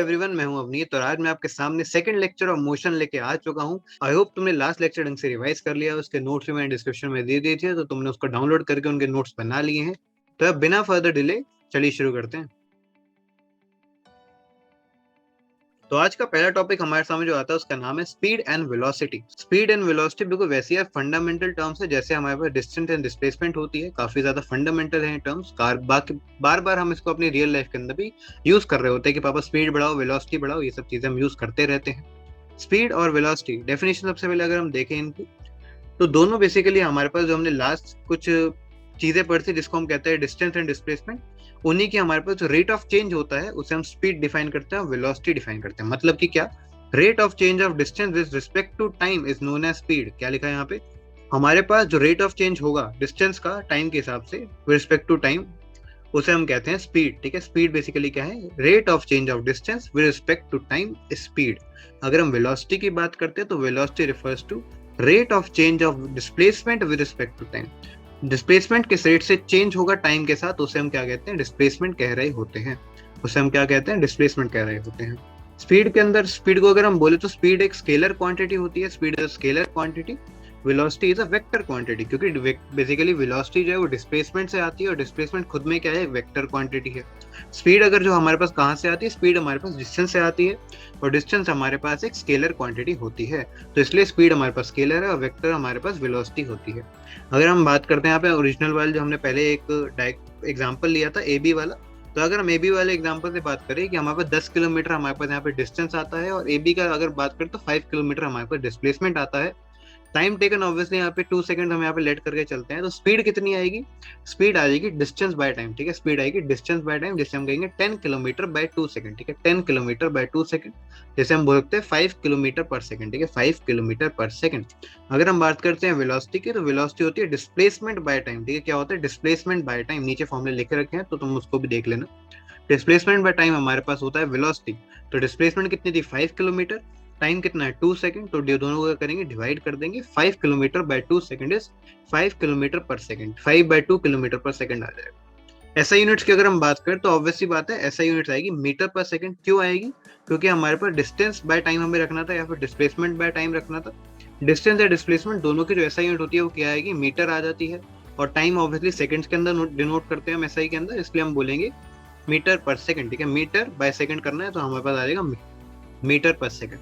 Everyone, मैं हूं अवनीत और आज मैं आपके सामने सेकंड लेक्चर ऑफ मोशन लेके आ चुका हूं। आई होप तुमने लास्ट लेक्चर ढंग से रिवाइज कर लिया। उसके नोट्स भी मैंने डिस्क्रिप्शन में दे दिए थे, तो तुमने उसको डाउनलोड करके उनके नोट्स बना लिए हैं। तो अब बिना फर्दर डिले चलिए शुरू करते हैं। तो आज का पहला टॉपिक हमारे सामने जो आता है उसका नाम है speed and velocity. Speed and velocity बिल्कुल वैसी है फंडामेंटल टर्म्स है जैसे हमारे पास डिस्टेंस एंड डिस्प्लेसमेंट होती है। काफी ज्यादा फंडामेंटल है टर्म्स। बाकी बार बार हम इसको अपनी रियल लाइफ के अंदर भी यूज कर रहे होते हैं कि पापा स्पीड बढ़ाओ, वेलोसिटी बढ़ाओ, ये सब चीजें हम यूज करते रहते हैं। स्पीड और वेलोसिटी डेफिनेशन सबसे पहले अगर हम देखें इनकी, तो दोनों बेसिकली हमारे पास जो हमने लास्ट कुछ चीजें पढ़ी थी जिसको हम कहते हैं डिस्टेंस एंड डिस्प्लेसमेंट, उन्हीं की हमारे पास जो रेट ऑफ चेंज होता है उसे हम स्पीड डिफाइन करते हैं और वेलोसिटी डिफाइन करते हैं। मतलब कि क्या, rate of change of distance with respect to time is known as speed. क्या लिखा है यहाँ पे, हमारे पास जो रेट ऑफ चेंज होगा डिस्टेंस का टाइम के हिसाब से विद रिस्पेक्ट टू टाइम, उसे हम कहते हैं स्पीड। ठीक है, स्पीड बेसिकली क्या है, rate of change of distance with respect to time speed. अगर हम वेलोसिटी की बात करते हैं तो velocity refers to rate of change of displacement with respect to time. Displacement किस रेट से चेंज होगा टाइम के साथ उसे हम क्या कहते हैं, डिस्प्लेसमेंट कह रहे होते हैं। उसे हम क्या कहते हैं, डिस्प्लेसमेंट कह रहे होते हैं। स्पीड के अंदर, स्पीड को अगर हम बोले तो स्पीड एक स्केलर क्वांटिटी होती है। Speed is scalar quantity, velocity is a vector quantity. क्योंकि बेसिकली वेलोसिटी जो है वो डिस्प्लेसमेंट से आती है और डिस्प्लेसमेंट खुद में क्या है, वेक्टर क्वांटिटी है। स्पीड अगर जो हमारे पास कहाँ से आती है, स्पीड हमारे पास डिस्टेंस से आती है और डिस्टेंस हमारे पास एक स्केलर क्वांटिटी होती है। तो इसलिए स्पीड हमारे पास स्केलर है और वेक्टर हमारे पास वेलोसिटी होती है। अगर हम बात करते हैं यहाँ पे ओरिजिनल वाले जो हमने पहले एक एग्जाम्पल लिया था ए बी वाला, तो अगर हम ए बी वाले एग्जाम्पल से बात करें कि हमारे पास 10 किलोमीटर हमारे पास यहाँ पे डिस्टेंस आता है और ए बी का अगर बात करें तो 5 किलोमीटर हमारे पास डिस्प्लेसमेंट आता है। टाइम टेकन ऑब्वियसली यहाँ पे 2 सेकंड हम यहाँ पे लेट करके चलते हैं, तो स्पीड कितनी आएगी, स्पीड आ जाएगी डिस्टेंस बाय टाइम। ठीक है, स्पीड आएगी डिस्टेंस बाय टाइम, जिसे हम कहेंगे 10 किलोमीटर बाय 2 सेकंड। ठीक है, 10 किलोमीटर बाय 2 सेकंड, जैसे हम बोल सकते हैं 5 किलोमीटर पर सेकंड। ठीक है, 5 किलोमीटर पर सेकंड। अगर हम बात करते हैं वेलोसिटी की, तो वेलोसिटी होती है डिस्प्लेसमेंट बाय टाइम। ठीक है, क्या होता है डिस्प्लेसमेंट बाय टाइम, नीचे फॉर्मूले लिखे रखे हैं तो तुम उसको भी देख लेना। डिस्प्लेसमेंट बाय टाइम हमारे पास होता है वेलोसिटी। तो डिस्प्लेसमेंट कितनी थी, 5 किलोमीटर, टाइम कितना है 2 सेकंड, तो दोनों को करेंगे डिवाइड कर देंगे। 5 kilometre bye 2 second is 5 kilometre पर सेकंड, 5 बाय 2 किलोमीटर पर सेकंड आ जाएगा। ऐसा यूनिट्स की अगर हम बात करें तो ऑब्वियसली बात है ऐसा यूनिट आएगी मीटर पर सेकंड। क्यों आएगी, क्योंकि हमारे पास डिस्टेंस बाय टाइम हमें रखना था या फिर डिस्प्लेसमेंट बाय टाइम रखना था। डिस्टेंस या डिस्प्लेसमेंट दोनों की जो ऐसा यूनिट होती है वो क्या आएगी, मीटर आ जाती है। और टाइम ऑब्वियसली सेकंड्स के अंदर डिनोट करते हैं हम एसआई के अंदर, इसलिए हम बोलेंगे मीटर पर सेकंड। ठीक है, मीटर बाय सेकंड करना है तो हमारे पास आ जाएगा मीटर पर सेकंड।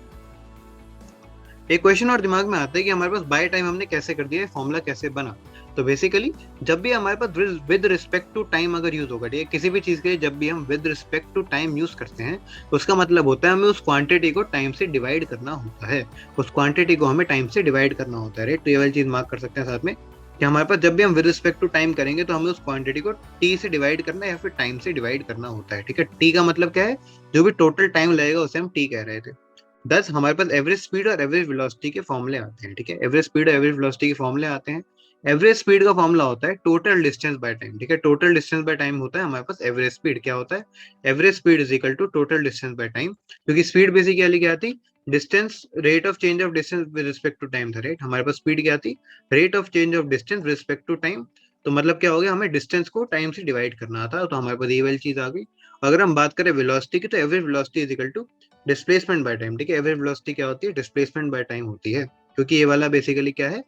एक क्वेश्चन और दिमाग में आता है कि हमारे पास बाय टाइम हमने कैसे कर दिया, फॉर्मूला कैसे बना। तो बेसिकली जब भी हमारे पास विद रिस्पेक्ट टू टाइम अगर यूज होगा, ठीक है, किसी भी चीज के लिए जब भी हम with respect to time use करते हैं तो उसका मतलब होता है हमें उस क्वांटिटी को टाइम से डिवाइड करना होता है। उस क्वांटिटी को हमें टाइम से डिवाइड करना होता है, राइट। तो ये वाली चीज मार्क कर सकते हैं साथ में कि हमारे पास जब भी हम विद रिस्पेक्ट टू टाइम करेंगे तो हमें उस क्वांटिटी को टी से डिवाइड करना है या फिर टाइम से डिवाइड करना होता है। ठीक है, टी का मतलब क्या है, जो भी टोटल टाइम लगेगा उसे हम टी कह रहे थे। 10 हमारे पास एवरेज स्पीड और एवरेज वेलोसिटी के फॉर्मूले आते हैं। ठीक है, एवरेज स्पीड और एवरेज वेलोसिटी के फॉर्मूले आते हैं। एवरेज स्पीड का फॉर्मूला होता है टोटल डिस्टेंस बाय टाइम। ठीक है, टोटल डिस्टेंस बाय टाइम होता है हमारे पास एवरेज स्पीड। क्या होता है, average speed is equal to total distance by time. क्योंकि स्पीड बेसिकली क्या थी, distance, rate of change of distance with respect to time था, राइट। हमारे पास स्पीड क्या थी, rate of change of distance with respect to time. तो मतलब क्या हो गया, हमें डिस्टेंस को टाइम से डिवाइड करना था, तो हमारे पास ये वाली चीज आ गई। अगर हम बात करें वेलोसिटी की, तो average velocity is equal to displacement by time. ठीक है, एवरेज वेलोसिटी क्या होती है, डिस्प्लेसमेंट बाय टाइम होती है। क्योंकि ये वाला बेसिकली क्या है,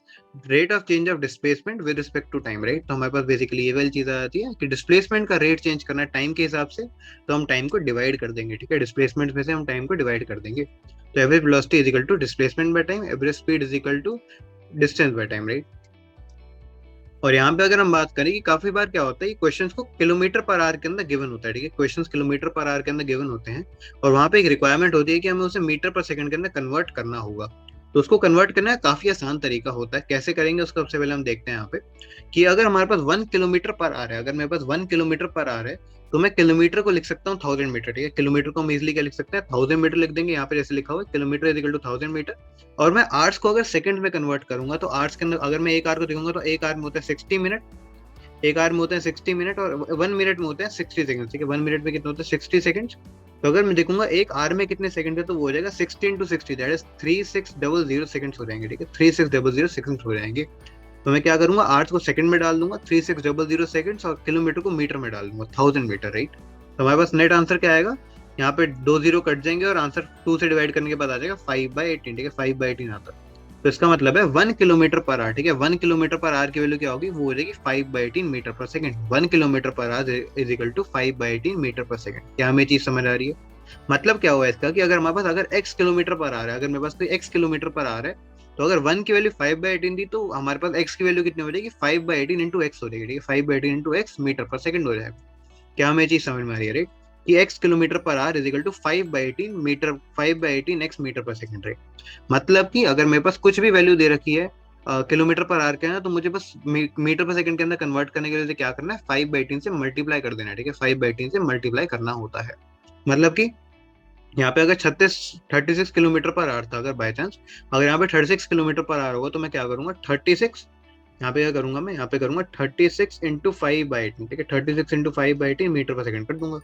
rate of change of displacement with respect to time, right. तो हमारे पास बेसिकली ये वाली चीज आ जाती है कि डिस्प्लेसमेंट का रेट चेंज करना है टाइम के हिसाब से, तो हम टाइम को डिवाइड कर देंगे। ठीक है, डिस्प्लेसमेंट में से हम टाइम को डिवाइड कर देंगे। तो average velocity is equal to displacement by time, average speed is equal to distance by time, right. और यहाँ पे अगर हम बात करें कि काफी बार क्या होता है, क्वेश्चंस को किलोमीटर पर आवर के अंदर गिवन होता है। ठीक है, क्वेश्चंस किलोमीटर पर आवर के अंदर गिवन होते हैं और वहाँ पे एक रिक्वायरमेंट होती है कि हमें उसे मीटर पर सेकंड के अंदर कन्वर्ट करना होगा। तो उसको कन्वर्ट करना है काफी आसान तरीका होता है। कैसे करेंगे उसको सबसे पहले हम देखते हैं यहाँ पे कि अगर हमारे पास 1 किलोमीटर पर आवर है, अगर मेरे पास 1 किलोमीटर पर आवर है तो मैं किलोमीटर को लिख सकता हूँ 1000 मीटर। ठीक है, किलोमीटर को हम इजिली क्या लिख सकते हैं, 1000 मीटर लिख देंगे। यहाँ पे जैसे लिखा हुआ है kilometre is equal to 1000 metre. और मैं आवर्स को अगर सेकंड में कन्वर्ट करूंगा तो आवर्स के अंदर अगर मैं एक आवर को देखूंगा तो एक आवर में होता है 60 मिनट, एक आवर में होते हैं 60 मिनट और 1 मिनट में होते हैं 60 सेकंड। ठीक है, 1 मिनट में कितने होते हैं 60 सेकंड। तो अगर मैं देखूंगा एक आवर में कितने सेकंड है तो वो हो जाएगा 60 into 60, दैट इज 3600 सेकंड्स हो जाएंगे। ठीक है, 3600 सेकंड्स हो जाएंगे। तो मैं क्या करूंगा, आवर्स को सेकंड में डाल दूंगा 3600 सेकंड्स और किलोमीटर को मीटर में डाल दूंगा 1000 मीटर, राइट। तो हमारे पास नेट आंसर क्या आएगा, यहाँ पे 2 जीरो कट जाएंगे और आंसर 2 से डिवाइड करने के बाद आ जाएगा 5/18, ठीक है 5/18 आता है। तो इसका मतलब है 1 किलोमीटर पर आवर, ठीक है 1 किलोमीटर पर आवर की वैल्यू क्या होगी, वो हो जाएगी 5/18 metre per second. 1 kilometre per hour is equal to 5/18 metre per second. क्या हमें चीज समझ आ रही है? मतलब क्या हुआ इसका कि अगर हमारे पास अगर x किलोमीटर पर आ रहा है, अगर मेरे पास कोई x किलोमीटर पर आ रहा है, तो अगर 1 की वैल्यू 5/18 थी तो हमारे पास x की वैल्यू कितनी हो जाएगी, 5/18 इंटू एक्स हो जाएगी, ठीक है 5/18 into x metre per second हो जाएगा। क्या हमें चीज समझ में आ रही है राइट, कि x kilometre per hour is equal to 5/18 metre, 5/18 x metre per second right. मतलब कि अगर मेरे पास कुछ भी वैल्यू दे रखी है किलोमीटर पर आवर के ना, तो मुझे बस मीटर पर सेकंड के अंदर कन्वर्ट करने के लिए क्या करना है, 5/18 से मल्टीप्लाई कर देना है, ठीक है 5/18 से मल्टीप्लाई करना होता है। मतलब कि यहाँ पे अगर 36 किलोमीटर पर आवर था, अगर बाई चांस अगर यहाँ पे 36 किलोमीटर पर आवर होगा, तो मैं क्या करूंगा 36, यहाँ पे क्या करूंगा मैं, यहाँ पे करूंगा 36 इंटू 5/18, ठीक है 36 इंटू 5/18 मीटर पर सेकंड कर दूंगा।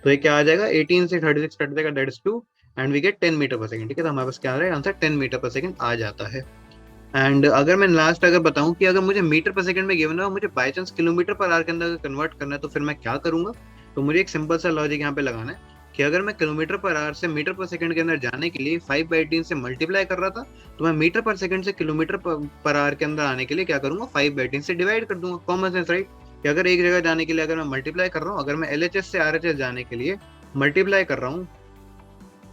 तो ये क्या आ जाएगा, 18 से 36 कट जाएगा, that is 2 and we get 10 metre per second, ठीक है। तो हमारे पास क्या आ रहा है आंसर, 10 मीटर पर सेकंड आ जाता है। एंड अगर मैं लास्ट अगर बताऊं कि अगर मुझे मीटर पर सेकंड में गिवन है और मुझे by chance kilometre per our के अंदर कन्वर्ट करना है, तो फिर मैं क्या करूंगा। तो मुझे एक सिंपल सा लॉजिक यहाँ पे लगाना है कि अगर मैं किलोमीटर पर आवर से मीटर पर सेकंड के अंदर जाने के लिए 5/18 से मल्टीप्लाई कर रहा था, तो मैं मीटर पर सेकंड से किलोमीटर पर आवर के अंदर आने के लिए क्या करूंगा, 5/18 से डिवाइड कर दूंगा। कॉमन सेंस राइट, कि अगर एक जगह जाने के लिए अगर मैं मल्टीप्लाई कर रहा हूँ, अगर मैं LHS से RHS जाने के लिए मल्टीप्लाई कर रहा हूँ,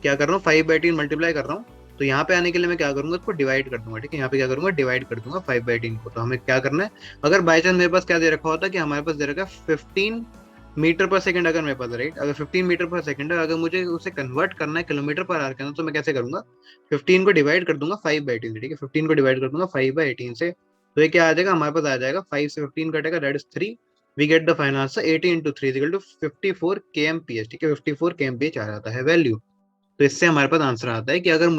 क्या कर रहा हूँ 5/18 मल्टीप्लाई कर रहा हूँ, तो यहाँ पे आने के लिए मैं क्या करूंगा, इसको डिवाइड कर दूंगा, ठीक है यहाँ पे क्या करूंगा, डिवाइड कर दूंगा 5/18 को। तो हमें क्या करना है, अगर बाई चांस मेरे पास क्या दे रखा होता कि हमारे पास दे रखा है 15 मीटर पर सेकंड, अगर मेरे पास राइट, अगर 15 मीटर पर सेकंड है, अगर मुझे उसे कन्वर्ट करना है किलोमीटर पर आवर के अंदर, तो मैं कैसे करूंगा, 15 को डिवाइड कर दूंगा 5/18 से, ठीक है 15 को डिवाइड कर दूंगा 5/18 से। तो ये क्या आ जाएगा, हमारे पास आ जाएगा 5 से 15 कटेगा, that is 3। We get the final answer 80 into 3 is equal to 54 kmph, ठीक है 54 kmph आ जाता है वैल्यू। तो इससे हमारे पास आंसर आता है कि अगर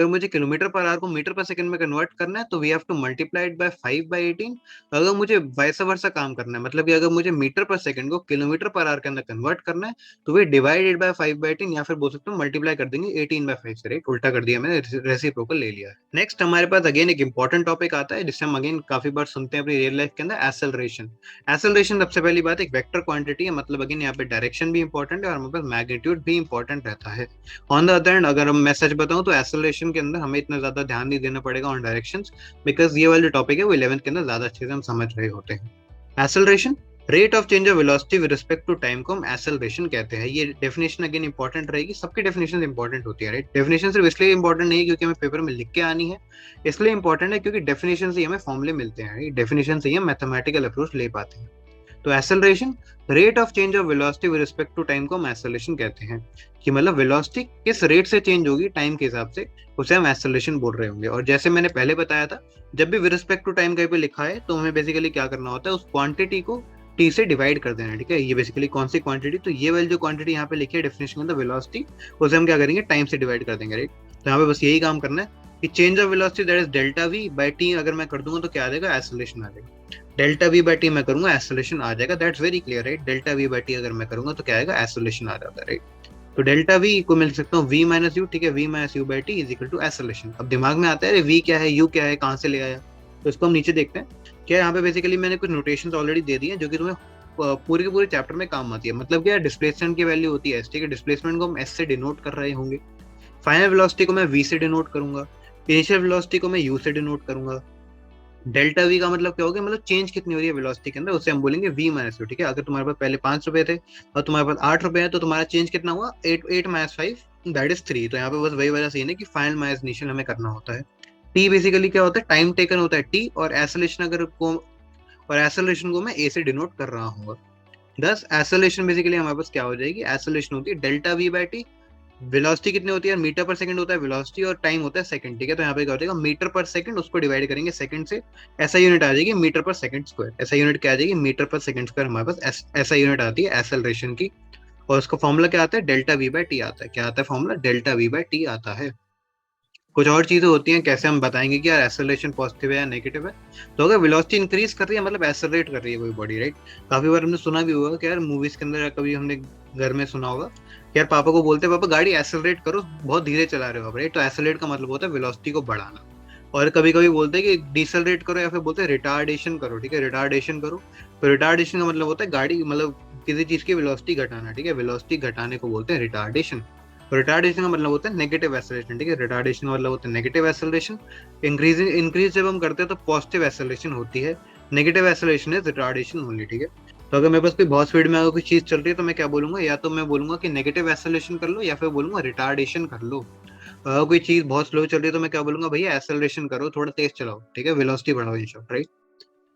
मुझे किलोमीटर पर आवर को मीटर पर सेकंड में कन्वर्ट करना है, तो we have to multiply it by 5/18। अगर मुझे वैसा वर्सा काम करना है, मतलब कि अगर मुझे मीटर पर सेकंड को किलोमीटर पर आवर के अंदर कन्वर्ट करना है, तो वे डिवाइडेड बाय 5/18, या फिर बोल सकते हो मल्टीप्लाई कर देंगे 18/5 से राइट, उल्टा कर दिया मैंने, रेसिप्रोकल ले लिया है। नेक्स्ट हमारे पास अगेन एक इंपॉर्टेंट टॉपिक आता है जिससे हम अगेन काफी बार सुनते हैं अपनी रियल लाइफ के अंदर, एक्सेलरेशन। एक्सेलरेशन सबसे पहली बात एक वेक्टर क्वांटिटी है, मतलब अगेन यहाँ पे डायरेक्शन भी इंपॉर्टेंट है और हमारे पास मैग्नीट्यूड भी इंपॉर्टेंट रहता है। ऑन द अदर एंड अगर मैं सच बताऊं तो एक्सेलरेशन के अंदर हमें इतना ज्यादा ध्यान नहीं देना पड़ेगा ऑन डायरेक्शंस, बिकॉज ये वाला टॉपिक है वो 11th के अंदर ज्यादा अच्छे से हम समझ रहे होते हैं। Acceleration, rate of change of velocity with respect to time को हम एक्सेलरेशन कहते हैं। ये डेफिनेशन अगेन इंपॉर्टेंट रहेगी, सबकी डेफिनेशन इंपॉर्टेंट होती है राइट। डेफिनेशन सिर्फ इसलिए इंपॉर्टेंट नहीं है क्योंकि हमें पेपर में लिख के आनी है, इसलिए इंपॉर्टेंट है क्योंकि डेफिनेशन से ही हमें फॉर्मूले मिलते हैं, डेफिनेशन से ही हम मैथमेटिकल अप्रोच ले पाते हैं। तो acceleration, rate of change of velocity with respect to time को हम एक्सेलरेशन कहते हैं, कि मतलब वेलोसिटी किस रेट से चेंज होगी टाइम के हिसाब से, उसे हम एक्सेलरेशन बोल रहे होंगे। और जैसे मैंने पहले बताया था, जब भी विद रिस्पेक्ट टू टाइम कहीं पे लिखा है तो हमें बेसिकली क्या करना होता है, उस क्वांटिटी को टी से डिवाइड कर देना है, ठीक है। ये बेसिकली कौन सी क्वांटिटी, तो ये वाली जो क्वांटिटी यहाँ पे लिखी है डेफिनेशन के अंदर वेलोसिटी, उसे हम क्या करेंगे, टाइम से डिवाइड कर देंगे राइट। तो यहाँ पे बस यही काम करना है कि change of velocity that is delta we by T अगर मैं कर दूंगा तो क्या आ जाएगा, एक्सेलरेशन आ जाएगा। डेल्टा वी बाई टी मैं करूंगा, एक्सेलरेशन आ जाएगा, that's very clear right. Delta we by T अगर मैं करूंगा तो क्या आएगा, एक्सेलरेशन आ जाता है राइट। तो डेल्टा वी को मिल सकता हूँ v माइनस यू, ठीक है v minus u by t is equal to acceleration. अब दिमाग में आता है v क्या है, u क्या है, कहाँ से ले आया, तो इसको हम नीचे देखते हैं। क्या यहाँ पे बेसिकली मैंने कुछ नोटेशन ऑलरेडी दे दिए हैं जो कि तुम्हें पूरे के पूरे चैप्टर में काम आती है। मतलब क्या, डिस्प्लेसमेंट की वैल्यू होती है s, ठीक है। डिस्प्लेसमेंट को हम s से डिनोट कर रहे होंगे, फाइनल वेलोसिटी को मैं v से डिनोट करूंगा, इनिशियल वेलोसिटी को मैं u से डिनोट करूंगा। डेल्टा वी का मतलब क्या होगा, मतलब चेंज कितनी हो रही है वेलोसिटी के अंदर, उसे हम बोलेंगे v माइनस यू, ठीक है। अगर तुम्हारे पास पहले 5 रुपए थे और तुम्हारे पास 8 रुपए है, तो तुम्हारा चेंज कितना हुआ, 8 माइनस 5 दैट इज 3। तो यहाँ पे बस वही वजह सही है कि फाइनल माइनस इनिशियल हमें करना होता है। टी बेसिकली क्या होता है, टाइम टेकन होता है टी, और एक्सेलरेशन को मैं ए से डिनोट कर रहा हूँ। दस एक्सेलरेशन बेसिकली हमारे पास क्या हो जाएगी, एक्सेलरेशन होती है delta we by T. Velocity कितनी होती है, मीटर पर सेकंड होता है वेलोसिटी, और टाइम होता है सेकंड, ठीक है। तो यहाँ पे क्या हो जाएगा, मीटर पर सेकंड, उसको डिवाइड करेंगे सेकंड से, ऐसा यूनिट आ जाएगी मीटर पर सेकंड स्क्वायर। ऐसा यूनिट क्या आ जाएगी, मीटर पर सेकंड स्क्वायर हमारे पास ऐसा यूनिट आती है एक्सेलरेशन की। और उसका फॉर्मूला क्या आता है, डेल्टा वी बाई टी आता है। क्या आता है formula, delta we by T आता है। कुछ और चीजें होती हैं, कैसे हम बताएंगे कि यार एक्सेलरेशन पॉजिटिव है या नेगेटिव है। तो अगर वेलोसिटी इंक्रीज कर रही है मतलब एक्सेलरेट कर रही है कोई बॉडी राइट। काफी बार हमने सुना भी होगा कि यार मूवीज के अंदर, कभी हमने घर में सुना होगा कि यार पापा को बोलते, पापा गाड़ी एक्सेलरेट करो, बहुत धीरे चला रहे हो आप राइट। तो एक्सेलरेट का मतलब होता है वेलोसिटी को बढ़ाना। और कभी कभी बोलते हैं कि डिसलरेट करो, या फिर बोलते हैं रिटार्डेशन करो, ठीक है रिटार्डेशन करो। तो रिटार्डेशन का मतलब होता है गाड़ी मतलब किसी चीज की वेलोसिटी घटाना, ठीक है, वेलोसिटी घटाने को बोलते हैं रिटार्डेशन। रिटार्डेशन का मतलब होता है नेगेटिव एक्सेलरेशन, ठीक है, रिटार्डेशन का मतलब होता है नेगेटिव एक्सेलरेशन। इंक्रीज जब हम करते हैं तो पॉजिटिव एक्सेलरेशन होती है, negative acceleration is retardation only, ठीक है। तो अगर मेरे पास कोई बहुत स्पीड में अगर कोई चीज चल रही है तो मैं क्या बोलूंगा, या तो मैं बोलूंगा कि नेगेटिव एक्सेलरेशन कर लो या फिर बोलूंगा रिटार्डेशन कर लो। अगर कोई चीज बहुत स्लो चल रही है तो मैं क्या बोलूंगा, भैया एक्सेलरेशन करो, थोड़ा तेज चलाओ, ठीक है, वेलोसिटी बढ़ाओ इन शॉर्ट, राइट।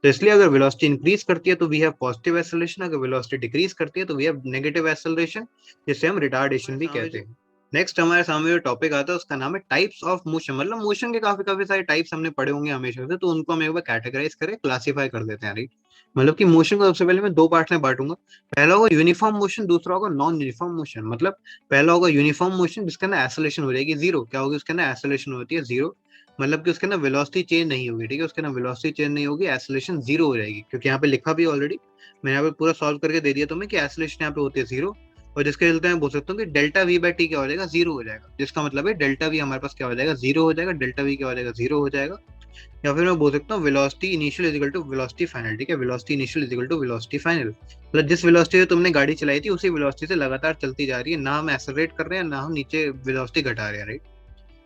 तो इसलिए अगर वेलोसिटी इंक्रीज करती है तो वी हैव पॉजिटिव एक्सेलरेशन, अगर वेलोसिटी डिक्रीज करती है तो वी हैव नेगेटिव एक्सेलरेशन, जिसे हम रिटार्डेशन भी कहते हैं। नेक्स्ट हमारे सामने जो टॉपिक आता है उसका नाम है टाइप्स ऑफ मोशन। मतलब मोशन के काफी काफी सारे टाइप्स हमने पढ़े होंगे हमेशा से, तो उनको हम एक बार कैटेगराइज करें, क्लासीफाई कर देते हैं, राइट। मतलब कि मोशन को सबसे पहले मैं दो पार्ट में बांटूंगा। पहला होगा यूनिफॉर्म मोशन, दूसरा होगा नॉन यूनिफॉर्म मोशन। मतलब पहला होगा यूनिफॉर्म मोशन जिसके अंदर एक्सेलरेशन हो जाएगी जीरो। क्या होगी उसके अंदर, एक्सेलरेशन होती है जीरो, मतलब कि उसके अंदर वेलोसिटी चेंज नहीं होगी, ठीक है, उसके अंदर वेलोसिटी चेंज नहीं होगी, एक्सेलरेशन जीरो हो जाएगी, क्योंकि यहाँ पे लिखा भी ऑलरेडी, मैं यहाँ पे पूरा सॉल्व करके दे दिया तुम्हें कि एक्सेलरेशन यहाँ पे होती है जीरो। और जिसके चलते मैं बोल सकता हूँ कि डेल्टा वी बाई टी क्या हो जाएगा, जीरो हो जाएगा, जिसका मतलब है डेल्टा वी हमारे पास क्या हो जाएगा, जीरो हो जाएगा, डेल्टा वी क्या हो जाएगा, जीरो हो जाएगा। या फिर मैं बोल सकता हूँ velocity initial is equal to velocity final, ठीक है, velocity initial is equal to velocity final. मतलब जिस वेलोसिटी से तुमने गाड़ी चलाई थी उसी वेलोसिटी से लगातार चलती जा रही है, ना हम एक्सेलरेट कर रहे हैं ना हम नीचे वेलोसिटी घटा रहे हैं, राइट।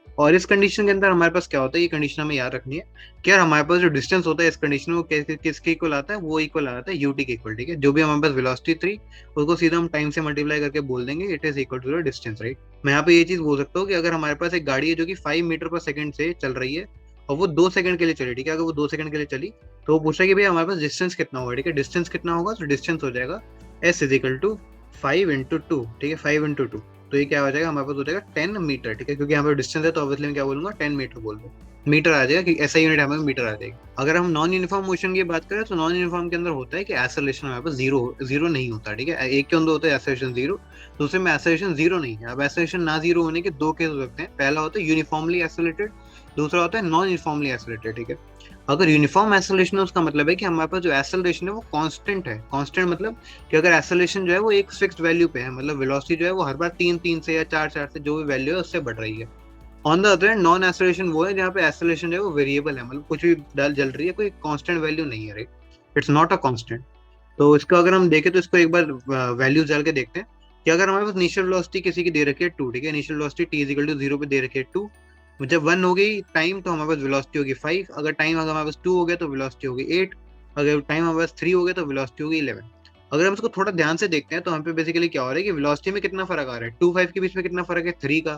और इस कंडीशन के अंदर हमारे पास क्या होता है, ये कंडीशन हमें याद रखनी है कि यार हमारे पास जो डिस्टेंस होता है इस कंडीशन में वो किसके इक्वल आता है, वो इक्वल आता है यूटी के इक्वल, ठीक है। जो भी हमारे पास वेलोसिटी थी उसको सीधा हम टाइम से मल्टीप्लाई करके बोल देंगे it is equal to the distance, right. मैं यहाँ पे ये चीज बोल सकता हूँ कि अगर हमारे पास एक गाड़ी है जो कि 5 मीटर पर सेकंड से चल रही है और वो 2 सेकंड के लिए चली, ठीक है, अगर वो 2 सेकंड के लिए चली तो वो पूछ रहा है कि भाई हमारे पास डिस्टेंस कितना होगा, ठीक है, डिस्टेंस कितना होगा, तो डिस्टेंस हो जाएगा s is equal to 5 into 2, ठीक है, 5 इंटू 2। तो ये क्या हो जाएगा, हमारे पास हो जाएगा 10 मीटर, ठीक है, क्योंकि यहाँ पर डिस्टेंस है तो ऑब्वियसली मैं क्या बोलूंगा, 10 मीटर बोल दूँ, मीटर आ जाएगा, कि ऐसा यूनिट हमें मीटर आ जाएगी। अगर हम नॉन यूनिफॉर्म मोशन की बात करें तो नॉन यूनिफॉर्म के अंदर होता है कि एक्सेलरेशन हमारे पास जीरो जीरो नहीं होता, ठीक है, एक के अंदर होता है एक्सेलरेशन जीरो, दूसरे में एक्सेलरेशन जीरो नहीं है। अब एक्सेलरेशन ना जीरो होने के दो केस हो सकते हैं, पहला होता है यूनिफॉर्मली एक्सेलरेटेड, दूसरा होता है नॉन यूनिफॉर्मली एक्सेलरेटेड, ठीक है। अगर यूनिफॉर्म एक्सेलरेशन है उसका मतलब है कि हमारे पास जो एक्सेलरेशन है वो कांस्टेंट है। कांस्टेंट मतलब कि अगर एक्सेलरेशन जो है वो एक फिक्स्ड वैल्यू पे है, मतलब वेलोसिटी जो है वो हर बार 3 से या 4 से जो भी वैल्यू है उससे बढ़ रही है। On the other hand non acceleration वो है जहाँ पे एक्सेलरेशन जो है वो वेरिएबल है, मतलब कुछ भी डाल जल रही है, कोई कांस्टेंट वैल्यू नहीं है, right. It's not a constant. तो इसको अगर हम देखें तो इसको एक बार वैल्यूज डाल के देखते हैं कि अगर हमारे पास इनिशियल वेलोसिटी किसी की दे रखी है 2, ठीक है, initial velocity t is equal to 0 पे दे रखी है 2, जब 1 हो गई टाइम तो हमारे पास वेलोसिटी होगी 5, अगर टाइम अगर हमारे पास 2 हो गया तो वेलोसिटी होगी 8, अगर टाइम हमारे पास 3 हो गया तो वेलोसिटी होगी 11। अगर हम इसको थोड़ा ध्यान से देखते हैं तो हम पे बेसिकली क्या हो रहा है कि वेलोसिटी में कितना फर्क आ रहा है, 2 5 के बीच में कितना फर्क है 3 का,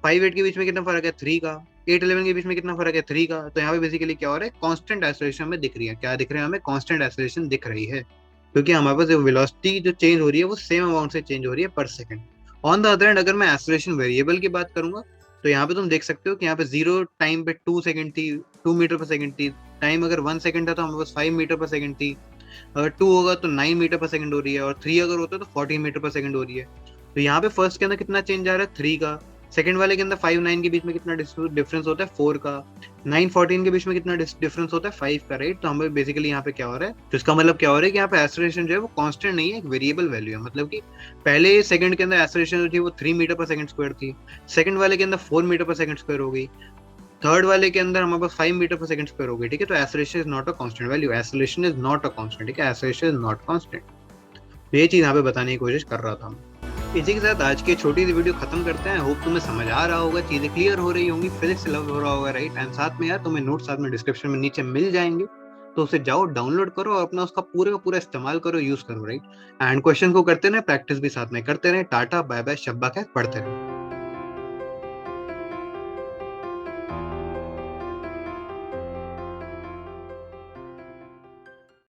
5 8 के बीच में कितना फर्क है 3 का, 8 11 के बीच में कितना फर्क है 3 का। तो यहाँ पे बेसिकली क्या हो रहा है, कांस्टेंट एक्सेलरेशन में दिख रही है, क्या दिख रहे हैं हमें, कांस्टेंट एक्सेलरेशन दिख रही है, क्योंकि हमारे पास जो वेलोसिटी जो चेंज हो रही है वो सेम अमाउंट से चेंज हो रही है पर second. On the other hand अगर मैं एक्सेलरेशन वेरिएबल की बात करूंगा तो यहाँ पे तुम देख सकते हो कि यहाँ पे जीरो टाइम पे 2 सेकंड थी, 2 मीटर पर सेकंड थी, टाइम अगर 1 सेकंड था तो हमारे पास 5 मीटर पर सेकंड थी, अगर 2 होगा तो 9 मीटर पर सेकंड हो रही है, और 3 अगर होता है तो 14 मीटर पर सेकंड हो रही है। तो यहाँ पे फर्स्ट के अंदर कितना चेंज आ रहा है 3 का, सेकंड वाले के अंदर 5 9 के बीच में कितना डिफरेंस होता है 4 का, 9 14 के बीच में कितना डिफरेंस होता है 5 का, राइट। तो हमें बेसिकली यहाँ पे क्या हो रहा है, तो इसका मतलब क्या हो रहा है कि यहाँ पे एक्सेलरेशन जो है वो कांस्टेंट नहीं है, एक वेरिएबल वैल्यू है। मतलब कि पहले सेकंड के अंदर एक्सेलरेशन जो थी वो 3 मीटर पर सेकंड स्क्वायर थी, सेकंड वाले के अंदर 4 मीटर पर सेकंड स्क्वायर हो गई, थर्ड वाले के अंदर हमारे पास 5 मीटर पर सेकंड स्क्वायर हो गई, ठीक है। तो acceleration is not a constant value, acceleration is not a constant, ठीक है, एक्सेलरेशन इज नॉट कांस्टेंट। तो ये चीज यहाँ पे बताने की कोशिश कर रहा था मैं। इसी के साथ आज की छोटी सी वीडियो खत्म करते हैं। होप तुम्हें समझ आ रहा होगा, चीजें क्लियर हो रही होंगी, फिजिक्स लव हो रहा होगा, राइट। एंड साथ में यार तुम्हें नोट साथ में डिस्क्रिप्शन में नीचे मिल जाएंगे, तो उसे जाओ डाउनलोड करो और अपना उसका पूरे का पूरा इस्तेमाल करो, यूज करो, राइट। एंड क्वेश्चन को करते रहे, प्रैक्टिस भी साथ में करते रहे। टाटा बाय बाय, शब्बा खैर, पढ़ते रहे।